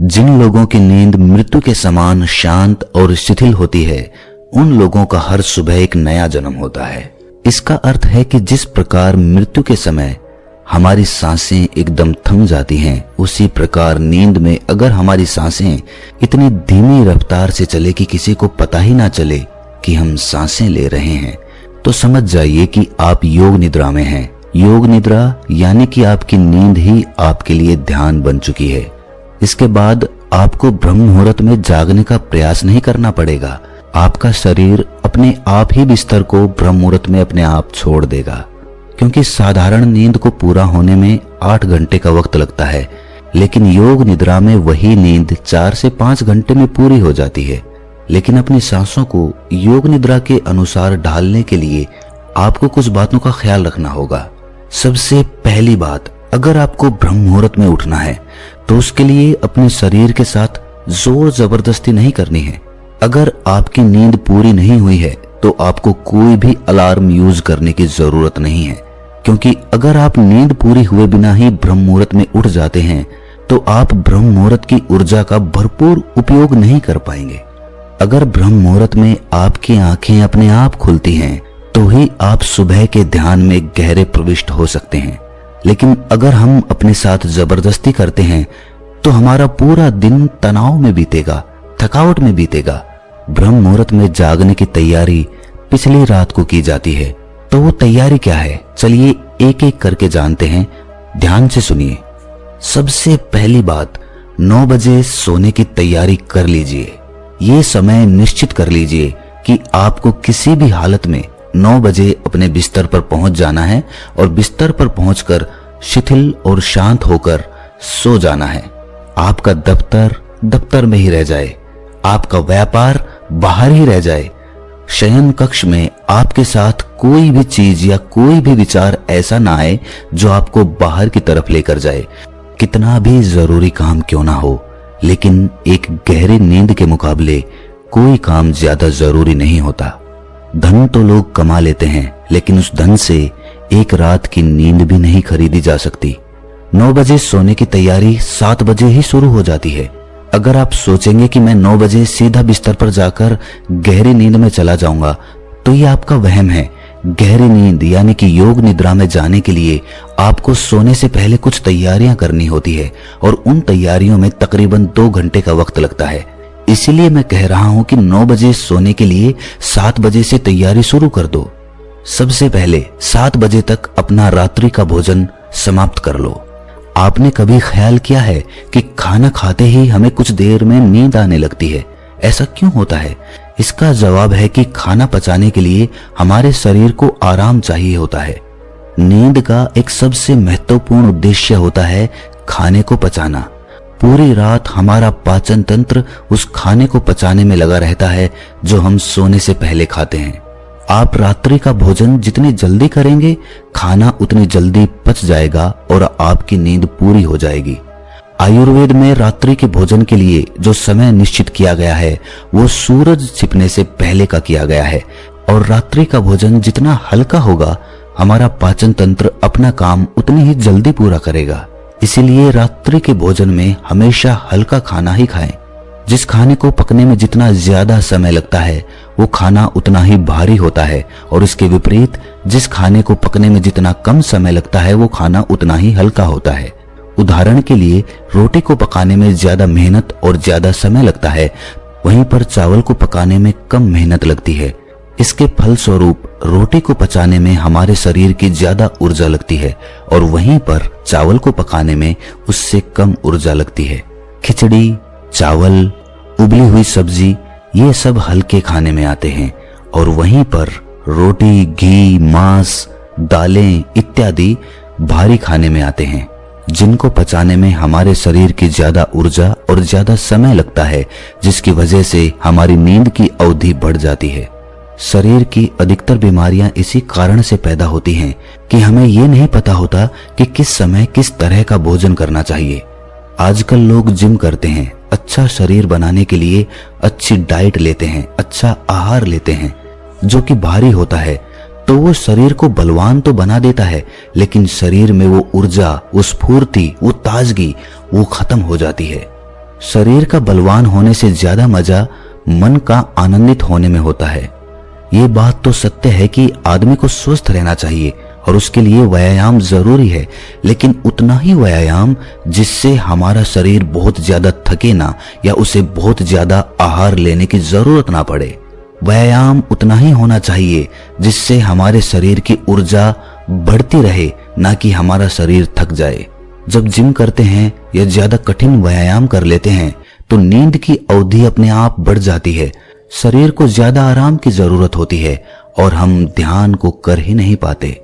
जिन लोगों की नींद मृत्यु के समान शांत और शिथिल होती है, उन लोगों का हर सुबह एक नया जन्म होता है। इसका अर्थ है कि जिस प्रकार मृत्यु के समय हमारी सांसें एकदम थम जाती हैं, उसी प्रकार नींद में अगर हमारी सांसें इतनी धीमी रफ्तार से चले कि किसी को पता ही ना चले कि हम सांसें ले रहे हैं, तो समझ जाइए कि आप योग निद्रा में हैं। योग निद्रा यानी कि आपकी नींद ही आपके लिए ध्यान बन चुकी है। इसके बाद आपको ब्रह्म मुहूर्त में जागने का प्रयास नहीं करना पड़ेगा। आपका शरीर अपने आप ही बिस्तर को ब्रह्म मुहूर्त में अपने आप छोड़ देगा, क्योंकि साधारण नींद को पूरा होने में 8 घंटे का वक्त लगता है, लेकिन योग निद्रा में वही नींद 4 से 5 घंटे में पूरी हो जाती है। लेकिन अपनी सांसों को योग निद्रा के अनुसार ढालने के लिए आपको कुछ बातों का ख्याल रखना होगा। सबसे पहली बात, अगर आपको ब्रह्म मुहूर्त में उठना है तो उसके लिए अपने शरीर के साथ जोर जबरदस्ती नहीं करनी है। अगर आपकी नींद पूरी नहीं हुई है तो आपको कोई भी अलार्म यूज करने की जरूरत नहीं है, क्योंकि अगर आप नींद पूरी हुए बिना ही ब्रह्म मुहूर्त में उठ जाते हैं तो आप ब्रह्म मुहूर्त की ऊर्जा का भरपूर उपयोग नहीं कर पाएंगे। अगर ब्रह्म मुहूर्त में आपकी आंखें अपने आप खुलती हैं तो ही आप सुबह के ध्यान में गहरे प्रविष्ट हो सकते हैं। लेकिन अगर हम अपने साथ जबरदस्ती करते हैं तो हमारा पूरा दिन तनाव में बीतेगा, थकावट में बीतेगा। ब्रह्म मुहूर्त में जागने की तैयारी पिछली रात को की जाती है, तो वो तैयारी क्या है, चलिए एक एक करके जानते हैं। ध्यान से सुनिए। सबसे पहली बात, 9 बजे सोने की तैयारी कर लीजिए। ये समय निश्चित कर लीजिए कि आपको किसी भी हालत में 9 बजे अपने बिस्तर पर पहुंच जाना है और बिस्तर पर पहुंचकर शिथिल और शांत होकर सो जाना है। आपका दफ्तर दफ्तर में ही रह जाए, आपका व्यापार बाहर ही रह जाए। शयन कक्ष में आपके साथ कोई भी चीज या कोई भी विचार ऐसा ना आए जो आपको बाहर की तरफ लेकर जाए। कितना भी जरूरी काम क्यों ना हो, लेकिन एक गहरी नींद के मुकाबले कोई काम ज्यादा जरूरी नहीं होता। धन तो लोग कमा लेते हैं, लेकिन उस धन से एक रात की नींद भी नहीं खरीदी जा सकती। 9 बजे सोने की तैयारी 7 बजे ही शुरू हो जाती है। अगर आप सोचेंगे कि मैं 9 बजे सीधा बिस्तर पर जाकर गहरी नींद में चला जाऊंगा, तो ये आपका वहम है। गहरी नींद यानी कि योग निद्रा में जाने के लिए आपको सोने से पहले कुछ तैयारियां करनी होती है, और उन तैयारियों में तकरीबन 2 घंटे का वक्त लगता है। इसीलिए मैं कह रहा हूं कि 9 बजे सोने के लिए 7 बजे से तैयारी शुरू कर दो। सबसे पहले 7 बजे तक अपना रात्रि का भोजन समाप्त कर लो। आपने कभी ख्याल किया है कि खाना खाते ही हमें कुछ देर में नींद आने लगती है? ऐसा क्यों होता है? इसका जवाब है कि खाना पचाने के लिए हमारे शरीर को आराम चाहिए होता है। नींद का एक सबसे महत्वपूर्ण उद्देश्य होता है खाने को पचाना। पूरी रात हमारा पाचन तंत्र उस खाने को पचाने में लगा रहता है जो हम सोने से पहले खाते हैं। आप रात्रि का भोजन जितनी जल्दी करेंगे, खाना उतनी जल्दी पच जाएगा और आपकी नींद पूरी हो जाएगी। आयुर्वेद में रात्रि के भोजन के लिए जो समय निश्चित किया गया है वो सूरज छिपने से पहले का किया गया है, और रात्रि का भोजन जितना हल्का होगा, हमारा पाचन तंत्र अपना काम उतनी ही जल्दी पूरा करेगा। इसीलिए रात्रि के भोजन में हमेशा हल्का खाना ही खाएं। जिस खाने को पकने में जितना ज्यादा समय लगता है वो खाना उतना ही भारी होता है, और इसके विपरीत जिस खाने को पकने में जितना कम समय लगता है वो खाना उतना ही हल्का होता है। उदाहरण के लिए, रोटी को पकाने में ज्यादा मेहनत और ज्यादा समय लगता है, वहीं पर चावल को पकाने में कम मेहनत लगती है। इसके फलस्वरूप रोटी को पचाने में हमारे शरीर की ज्यादा ऊर्जा लगती है, और वहीं पर चावल को पकाने में उससे कम ऊर्जा लगती है। खिचड़ी, चावल, उबली हुई सब्जी, ये सब हल्के खाने में आते हैं, और वहीं पर रोटी, घी, मांस, दालें इत्यादि भारी खाने में आते हैं, जिनको पचाने में हमारे शरीर की ज्यादा ऊर्जा और ज्यादा समय लगता है, जिसकी वजह से हमारी नींद की अवधि बढ़ जाती है। शरीर की अधिकतर बीमारियां इसी कारण से पैदा होती हैं कि हमें ये नहीं पता होता कि किस समय किस तरह का भोजन करना चाहिए। आजकल लोग जिम करते हैं, अच्छा शरीर बनाने के लिए अच्छी डाइट लेते हैं, अच्छा आहार लेते हैं, जो कि भारी होता है, तो वो शरीर को बलवान तो बना देता है, लेकिन शरीर में वो ऊर्जा, वो स्फूर्ति, वो ताजगी वो खत्म हो जाती है। शरीर का बलवान होने से ज्यादा मजा मन का आनंदित होने में होता है। ये बात तो सत्य है कि आदमी को स्वस्थ रहना चाहिए और उसके लिए व्यायाम जरूरी है, लेकिन उतना ही व्यायाम जिससे हमारा शरीर बहुत ज्यादा थके ना या उसे बहुत ज्यादा आहार लेने की जरूरत ना पड़े। व्यायाम उतना ही होना चाहिए जिससे हमारे शरीर की ऊर्जा बढ़ती रहे, ना कि हमारा शरीर थक जाए। जब जिम करते हैं या ज्यादा कठिन व्यायाम कर लेते हैं तो नींद की अवधि अपने आप बढ़ जाती है, शरीर को ज्यादा आराम की जरूरत होती है और हम ध्यान को कर ही नहीं पाते।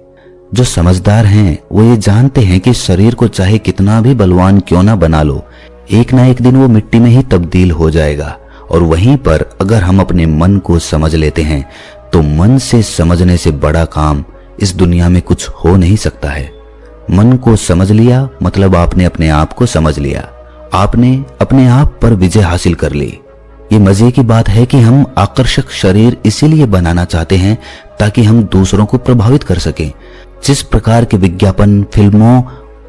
जो समझदार हैं वो ये जानते हैं कि शरीर को चाहे कितना भी बलवान क्यों ना बना लो, एक ना एक दिन वो मिट्टी में ही तब्दील हो जाएगा। और वहीं पर अगर हम अपने मन को समझ लेते हैं तो मन से समझने से बड़ा काम इस दुनिया में कुछ हो नहीं सकता है। मन को समझ लिया मतलब आपने अपने आप को समझ लिया, आपने अपने आप पर विजय हासिल कर ली। ये मजे की बात है कि हम आकर्षक शरीर इसीलिए बनाना चाहते हैं ताकि हम दूसरों को प्रभावित कर सकें। जिस प्रकार के विज्ञापन फिल्मों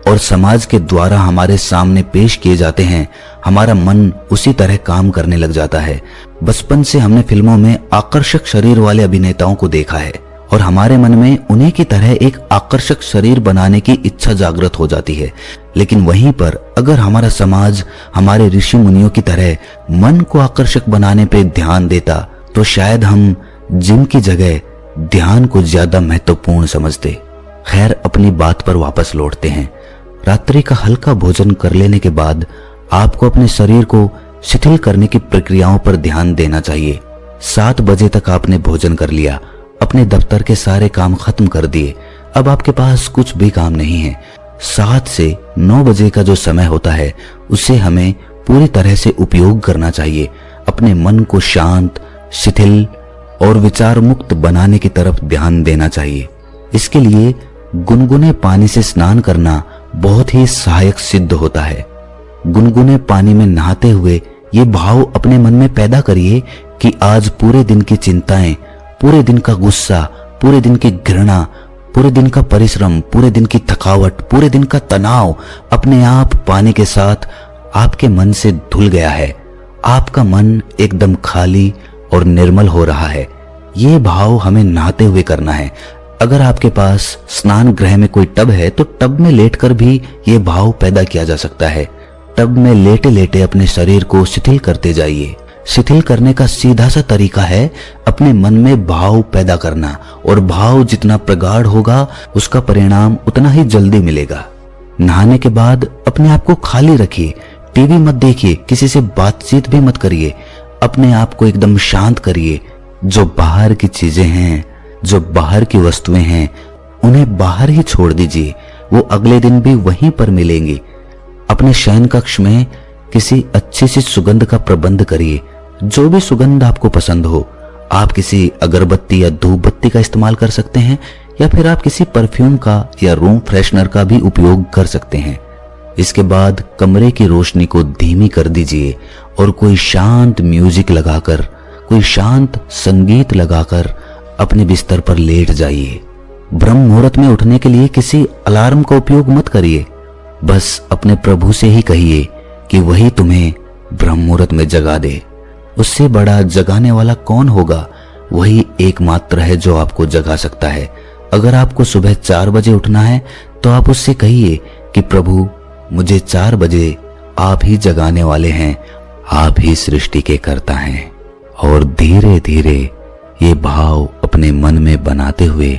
और समाज के द्वारा हमारे सामने पेश किए जाते हैं, हमारा मन उसी तरह काम करने लग जाता है। बचपन से हमने फिल्मों में आकर्षक शरीर वाले अभिनेताओं को देखा है और हमारे मन में उन्हीं की तरह एक आकर्षक शरीर बनाने की इच्छा जागृत हो जाती है। लेकिन वहीं पर अगर हमारा समाज हमारे ऋषि मुनियों की तरह मन को आकर्षक बनाने पर ध्यान देता तो शायद हम जिम की जगह ध्यान को ज्यादा महत्वपूर्ण समझते। खैर, अपनी बात पर वापस लौटते हैं। रात्रि का हल्का भोजन कर लेने के बाद आपको अपने शरीर को शिथिल करने की प्रक्रियाओं पर ध्यान देना चाहिए। 7 बजे तक आपने भोजन कर लिया, अपने दफ्तर के सारे काम खत्म कर दिए, अब आपके पास कुछ भी काम नहीं है। 7 से 9 बजे का जो समय होता है उसे हमें पूरी तरह से उपयोग करना चाहिए। अपने मन को शांत, शिथिल और विचार मुक्त बनाने की तरफ ध्यान देना चाहिए। इसके लिए गुनगुने पानी से स्नान करना बहुत ही सहायक सिद्ध होता है। गुनगुने पानी में नहाते हुए ये भाव अपने मन में पैदा करिए कि आज पूरे दिन की चिंताएं, पूरे दिन का गुस्सा, पूरे दिन की घृणा, पूरे दिन का परिश्रम, पूरे दिन की थकावट, पूरे दिन का तनाव अपने आप पानी के साथ आपके मन से धुल गया है। आपका मन एकदम खाली और निर्मल हो रहा है। ये भाव हमें नहाते हुए करना है। अगर आपके पास स्नान गृह में कोई टब है तो टब में लेटकर भी ये भाव पैदा किया जा सकता है। टब में लेटे लेटे अपने शरीर को शिथिल करते जाइए। शिथिल करने का सीधा सा तरीका है अपने मन में भाव पैदा करना, और भाव जितना प्रगाढ़ होगा उसका परिणाम उतना ही जल्दी मिलेगा। नहाने के बाद अपने आप को खाली रखिए, टीवी मत देखिए, किसी से बातचीत भी मत करिए, अपने आप को एकदम शांत करिए। जो बाहर की चीजें हैं, जो बाहर की वस्तुएं हैं, उन्हें बाहर ही छोड़ दीजिए, वो अगले दिन भी वहीं पर मिलेंगी। अपने शयन कक्ष में किसी अच्छी सी सुगंध का प्रबंध करिए, जो भी सुगंध आपको पसंद हो। आप किसी अगरबत्ती या धूप बत्ती का इस्तेमाल कर सकते हैं या फिर आप किसी परफ्यूम का या रूम फ्रेशनर का भी उपयोग कर सकते हैं। इसके बाद कमरे की रोशनी को धीमी कर दीजिए और कोई शांत म्यूजिक लगाकर, कोई शांत संगीत लगाकर अपने बिस्तर पर लेट जाइए। ब्रह्म मुहूर्त में उठने के लिए किसी अलार्म का उपयोग मत करिए, बस अपने प्रभु से ही कहिए कि वही तुम्हें ब्रह्म मुहूर्त में जगा दे। उससे बड़ा जगाने वाला कौन होगा? वही एकमात्र है जो आपको जगा सकता है। अगर आपको सुबह 4 बजे उठना है तो आप उससे कहिए कि प्रभु, मुझे 4 बजे आप ही जगाने वाले हैं, आप ही सृष्टि के कर्ता हैं। और धीरे धीरे ये भाव अपने मन में बनाते हुए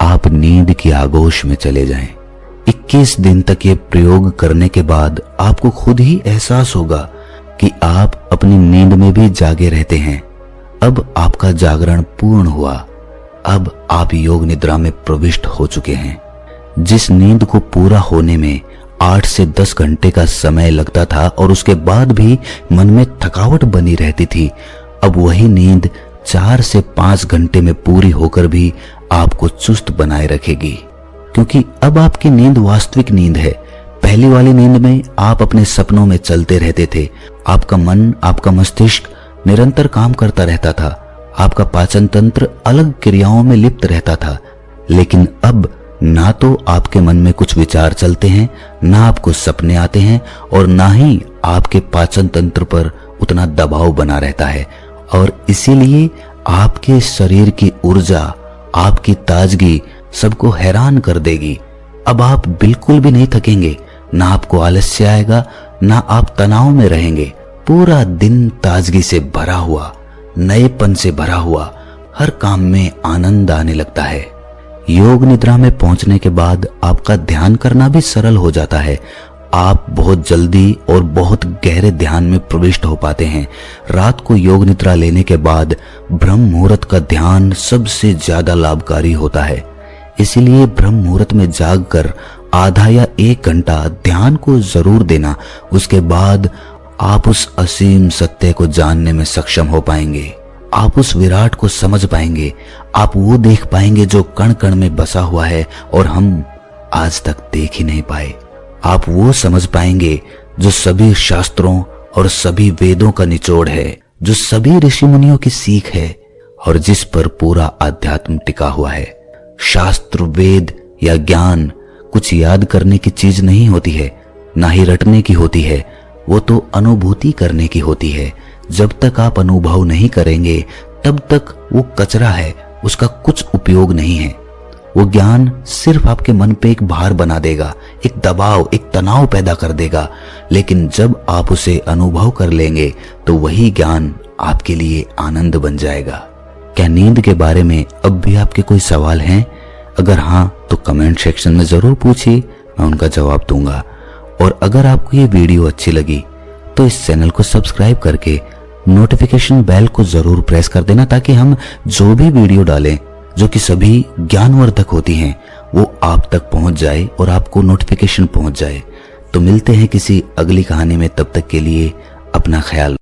आप नींद की आगोश में चले जाएं। 21 दिन तक ये प्रयोग करने के बाद आपको खुद ही एहसास होगा कि आप अपनी नींद में भी जागे रहते हैं। अब आपका जागरण पूर्ण हुआ। अब आप योग निद्रा में प्रविष्ट हो चुके हैं। जिस नींद को पूरा होने में 8 से 10 घंटे का समय लगता था और उसके बाद भी मन में थकावट बनी रहती थी, अब वही नींद 4 से 5 घंटे में पूरी होकर भी आपको चुस्त बनाए रखेगी, क्योंकि अब आपकी नींद वास्तविक नींद है। पहली वाली नींद में आप अपने सपनों में चलते रहते थे। आपका मन, आपका मस्तिष्क निरंतर काम करता रहता था। आपका पाचन तंत्र अलग क्रियाओं में लिप्त रहता था। लेकिन अब ना तो आपके मन में कुछ विचार चलते हैं, ना आपको सपने आते हैं और ना ही आपके पाचन तंत्र पर उतना दबाव बना रहता है। और इसीलिए आपके शरीर की ऊर्जा, आपकी ताजगी सबको हैरान कर देगी। अब आप बिल्कुल भी नहीं थकेंगे, ना आपको आलस्य आएगा, ना आप तनाव में रहेंगे। पूरा दिन ताजगी से भरा हुआ, नएपन से भरा हुआ, हर काम में आनंद आने लगता है। योग निद्रा में पहुंचने के बाद आपका ध्यान करना भी सरल हो जाता है। आप बहुत जल्दी और बहुत गहरे ध्यान में प्रविष्ट हो पाते हैं। रात को योग निद्रा लेने के बाद ब्रह्म मुहूर्त का ध्यान सबसे ज्यादा लाभकारी होता है। इसीलिए ब्रह्म मुहूर्त में जागकर आधा या 1 घंटा ध्यान को जरूर देना। उसके बाद आप उस असीम सत्य को जानने में सक्षम हो पाएंगे। आप उस विराट को समझ पाएंगे। आप वो देख पाएंगे जो कण कण में बसा हुआ है और हम आज तक देख ही नहीं पाए। आप वो समझ पाएंगे जो सभी शास्त्रों और सभी वेदों का निचोड़ है, जो सभी ऋषि मुनियों की सीख है और जिस पर पूरा अध्यात्म टिका हुआ है। शास्त्र, वेद या ज्ञान कुछ याद करने की चीज नहीं होती है, ना ही रटने की होती है। वो तो अनुभूति करने की होती है। जब तक आप अनुभव नहीं करेंगे तब तक वो कचरा है, उसका कुछ उपयोग नहीं है। वो ज्ञान सिर्फ आपके मन पे एक भार बना देगा, एक दबाव, एक तनाव पैदा कर देगा। लेकिन जब आप उसे अनुभव कर लेंगे तो वही ज्ञान आपके लिए आनंद बन जाएगा। क्या नींद के बारे में अब भी आपके कोई सवाल हैं? अगर हाँ तो कमेंट सेक्शन में जरूर पूछिए, मैं उनका जवाब दूंगा। और अगर आपको ये वीडियो अच्छी लगी तो इस चैनल को सब्सक्राइब करके नोटिफिकेशन बेल को जरूर प्रेस कर देना, ताकि हम जो भी वीडियो डालें जो कि सभी ज्ञानवर्धक होती हैं वो आप तक पहुंच जाए और आपको नोटिफिकेशन पहुंच जाए। तो मिलते हैं किसी अगली कहानी में, तब तक के लिए अपना ख्याल